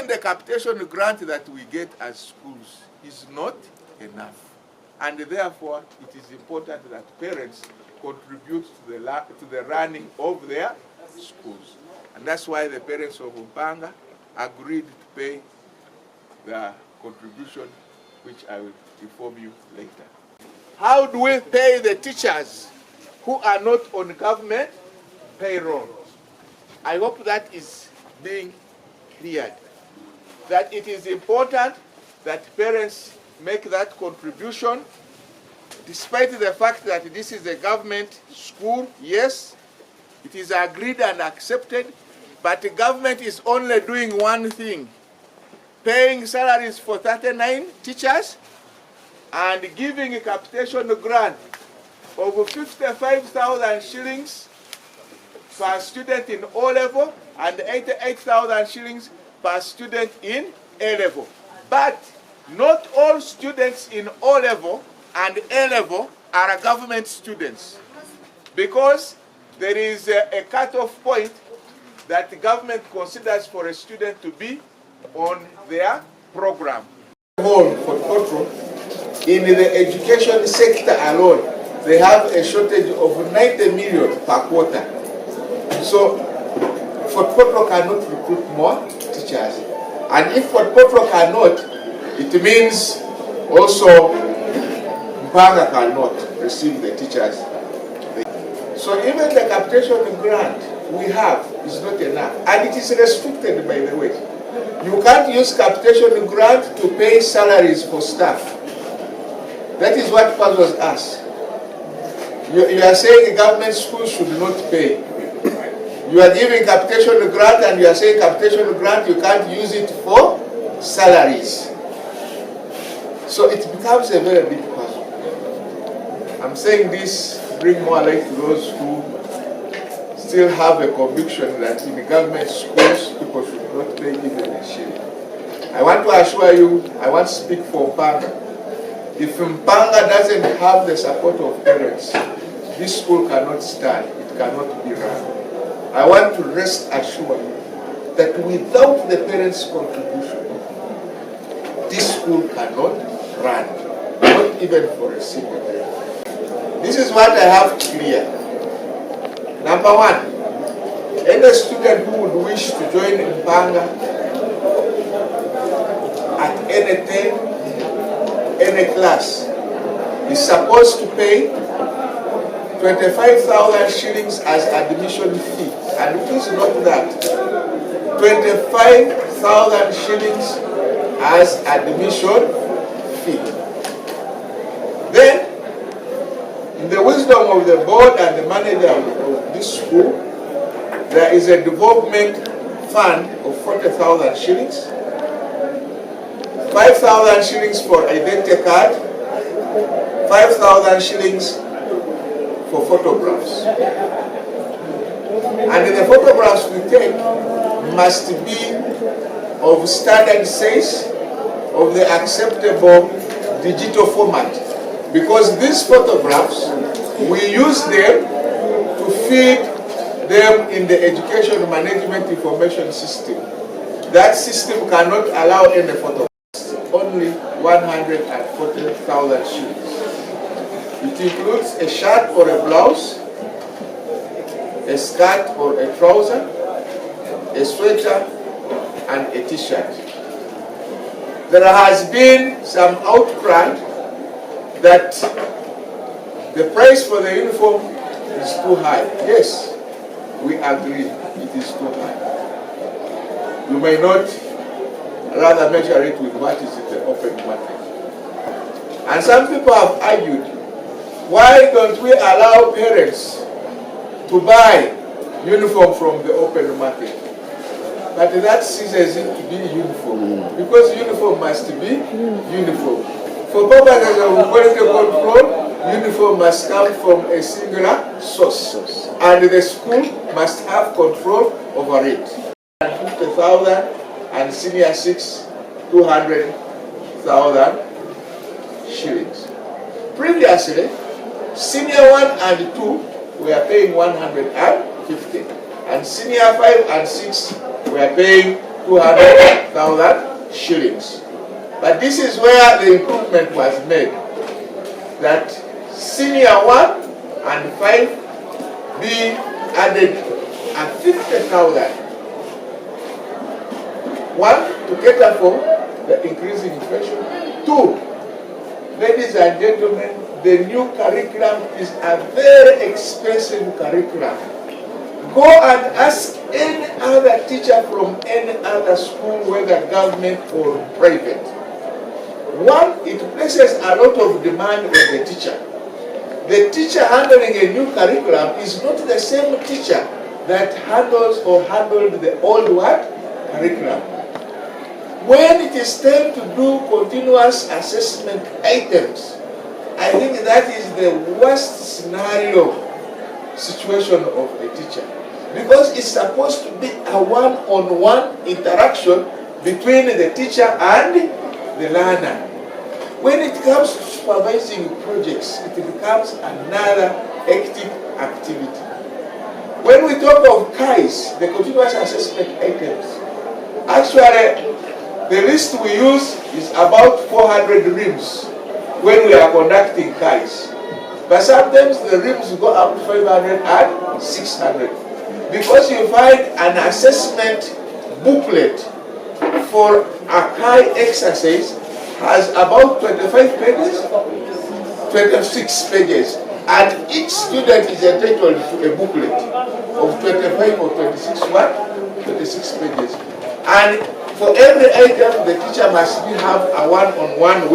even the capitation grant that we get as schools is not enough. And therefore, it is important that parents contribute to the running of their schools. And that's why the parents of Mpanga agreed to pay the contribution, which I will inform you later. How do we pay the teachers who are not on government payroll? I hope that is being cleared. That it is important that parents make that contribution, despite the fact that this is a government school. Yes, it is agreed and accepted, but the government is only doing one thing: paying salaries for 39 teachers and giving a capitation grant of 55,000 shillings per student in O-level and 88,000 shillings per student in A-level. But not all students in O-level and A-level are government students, because there is a cutoff point that the government considers for a student to be on their program. In the education sector alone, they have a shortage of 90 million per quarter. So Fort Portal cannot recruit more teachers. And if Fort Portal cannot, it means also Mpanga cannot receive the teachers. So even the capitation grant we have is not enough. And it is restricted, by the way. You can't use capitation grant to pay salaries for staff. That is what puzzles us. You are saying government schools should not pay. You are giving capitation grant and you are saying capitation grant, you can't use it for salaries. So it becomes a very big puzzle. I'm saying this to bring more light to those who still have a conviction that in the government schools, people should not pay even a shilling. I want to assure you, I want to speak for Mpanga. If Mpanga doesn't have the support of parents, this school cannot stand, it cannot be run. I want to rest assured that without the parents' contribution, this school cannot run, not even for a single day. This is what I have clear. Number one, any student who would wish to join Mpanga at any time, any class, is supposed to pay 25,000 shillings as admission fee. And please note that 25,000 shillings as admission fee. Then, in the wisdom of the board and the manager of this school, there is a development fund of 40,000 shillings, 5,000 shillings for identity card, 5,000 shillings for photographs. And the photographs we take must be of standard size, of the acceptable digital format. Because these photographs, we use them to feed them in the education management information system. That system cannot allow any photographs. Only 140,000 shillings. It includes a shirt or a blouse, a skirt or a trouser, a sweater, and a t-shirt. There has been some outcry that the price for the uniform is too high. Yes, we agree, it is too high. You may not rather measure it with what is in the open market. And some people have argued, why don't we allow parents to buy uniform from the open market? But that ceases it to be uniform, because uniform must be uniform. For purposes of quality control, uniform must come from a singular source, and the school must have control over it. 50,000 and senior 6, 200,000 shillings. Previously, senior 1 and 2 were paying 150, and senior 5 and 6 were paying 200,000 shillings. But this is where the improvement was made, that senior 1 and 5 be added at 50,000. 1, to cater for the increasing inflation. 2, ladies and gentlemen, the new curriculum is a very expensive curriculum. Go and ask any other teacher from any other school, whether government or private. 1, it places a lot of demand on the teacher. The teacher handling a new curriculum is not the same teacher that handles or handled the old curriculum. When it is time to do continuous assessment items, I think that is the worst scenario situation of a teacher, because it's supposed to be a one-on-one interaction between the teacher and the learner. When it comes to supervising projects, it becomes another hectic activity. When we talk of KAIs, the continuous assessment items, actually the list we use is about 400 rims when we are conducting KAIs. But sometimes the rims go up to 500 and 600. Because you find an assessment booklet for a KAI exercise has about 25 pages, 26 pages. And each student is entitled to a booklet of 25 or 26 pages. And for every item, the teacher must have a one-on-one